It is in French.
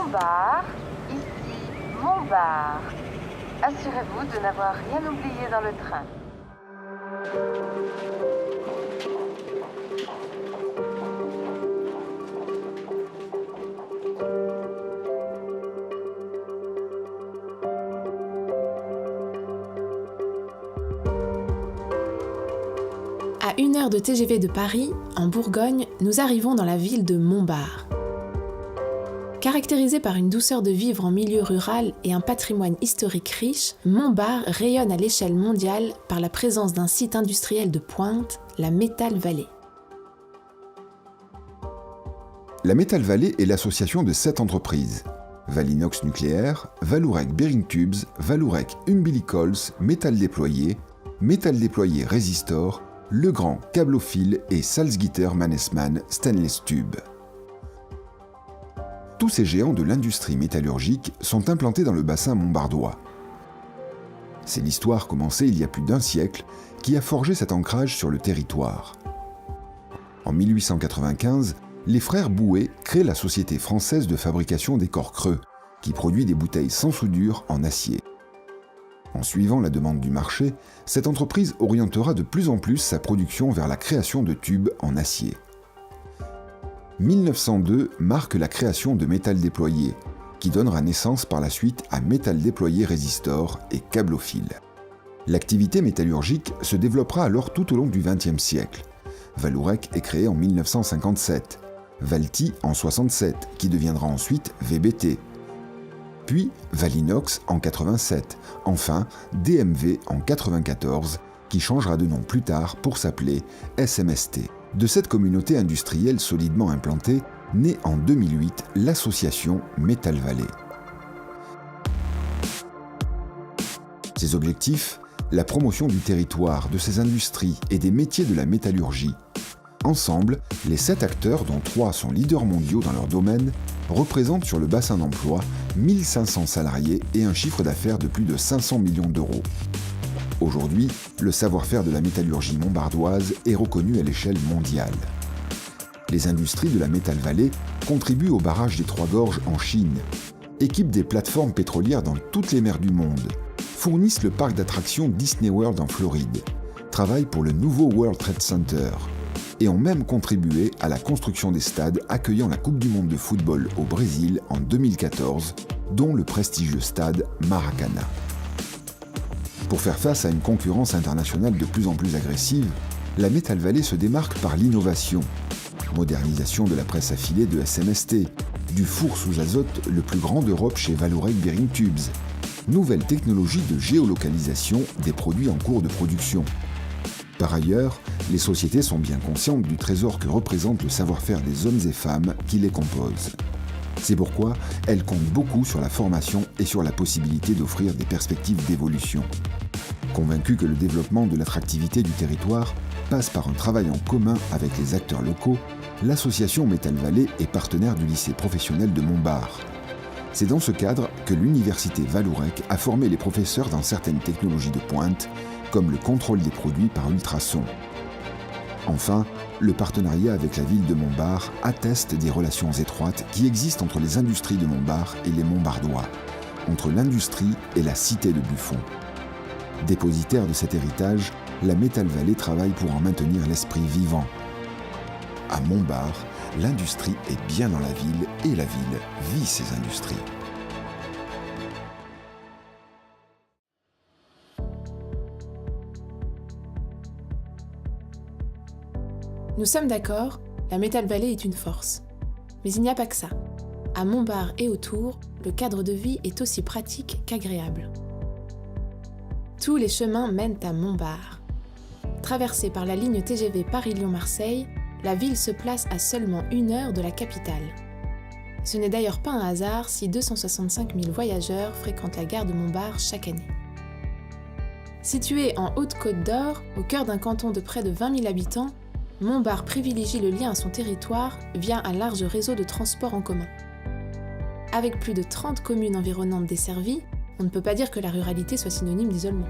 Montbard, ici Montbard. Assurez-vous de n'avoir rien oublié dans le train. À 1 heure de TGV de Paris, en Bourgogne, nous arrivons dans la ville de Montbard. Caractérisée par une douceur de vivre en milieu rural et un patrimoine historique riche, Montbard rayonne à l'échelle mondiale par la présence d'un site industriel de pointe, la Metal Valley. La Metal Valley est l'association de 7 entreprises. Valinox Nucléaire, Vallourec Bearing Tubes, Vallourec Umbilicals, Métal Déployé Resistor, Legrand Cablophile et Salzgitter Mannesmann Stainless Tube. Tous ces géants de l'industrie métallurgique sont implantés dans le bassin montbardois. C'est l'histoire commencée il y a plus d'1 siècle qui a forgé cet ancrage sur le territoire. En 1895, les frères Bouet créent la Société française de fabrication des corps creux, qui produit des bouteilles sans soudure en acier. En suivant la demande du marché, cette entreprise orientera de plus en plus sa production vers la création de tubes en acier. 1902 marque la création de Métal Déployé, qui donnera naissance par la suite à Métal Déployé Resistor et Cablophile. L'activité métallurgique se développera alors tout au long du XXe siècle. Vallourec est créé en 1957, Valty en 67, qui deviendra ensuite VBT, puis Valinox en 87, enfin DMV en 94, qui changera de nom plus tard pour s'appeler SMST. De cette communauté industrielle solidement implantée, naît en 2008 l'association Metal Valley. Ses objectifs, la promotion du territoire, de ses industries et des métiers de la métallurgie. Ensemble, les 7 acteurs, dont 3 sont leaders mondiaux dans leur domaine, représentent sur le bassin d'emploi 1500 salariés et un chiffre d'affaires de plus de 500 millions d'euros. Aujourd'hui, le savoir-faire de la métallurgie montbardoise est reconnu à l'échelle mondiale. Les industries de la Metal Valley contribuent au barrage des Trois Gorges en Chine, équipent des plateformes pétrolières dans toutes les mers du monde, fournissent le parc d'attractions Disney World en Floride, travaillent pour le nouveau World Trade Center, et ont même contribué à la construction des stades accueillant la Coupe du Monde de football au Brésil en 2014, dont le prestigieux stade Maracana. Pour faire face à une concurrence internationale de plus en plus agressive, la Metal Valley se démarque par l'innovation. Modernisation de la presse à filet de SMST, du four sous azote le plus grand d'Europe chez Vallourec Bearing Tubes, nouvelle technologie de géolocalisation des produits en cours de production. Par ailleurs, les sociétés sont bien conscientes du trésor que représente le savoir-faire des hommes et femmes qui les composent. C'est pourquoi elles comptent beaucoup sur la formation et sur la possibilité d'offrir des perspectives d'évolution. Convaincue que le développement de l'attractivité du territoire passe par un travail en commun avec les acteurs locaux, l'association Metal Valley est partenaire du lycée professionnel de Montbard. C'est dans ce cadre que l'université Vallourec a formé les professeurs dans certaines technologies de pointe, comme le contrôle des produits par ultrasons. Enfin, le partenariat avec la ville de Montbard atteste des relations étroites qui existent entre les industries de Montbard et les Montbardois, entre l'industrie et la cité de Buffon. Dépositaire de cet héritage, la Metal Valley travaille pour en maintenir l'esprit vivant. À Montbard, l'industrie est bien dans la ville et la ville vit ses industries. Nous sommes d'accord, la Metal Valley est une force. Mais il n'y a pas que ça. À Montbard et autour, le cadre de vie est aussi pratique qu'agréable. Tous les chemins mènent à Montbard. Traversée par la ligne TGV Paris-Lyon-Marseille, la ville se place à seulement 1 heure de la capitale. Ce n'est d'ailleurs pas un hasard si 265 000 voyageurs fréquentent la gare de Montbard chaque année. Située en Haute-Côte d'Or, au cœur d'un canton de près de 20 000 habitants, Montbard privilégie le lien à son territoire via un large réseau de transports en commun. Avec plus de 30 communes environnantes desservies, on ne peut pas dire que la ruralité soit synonyme d'isolement.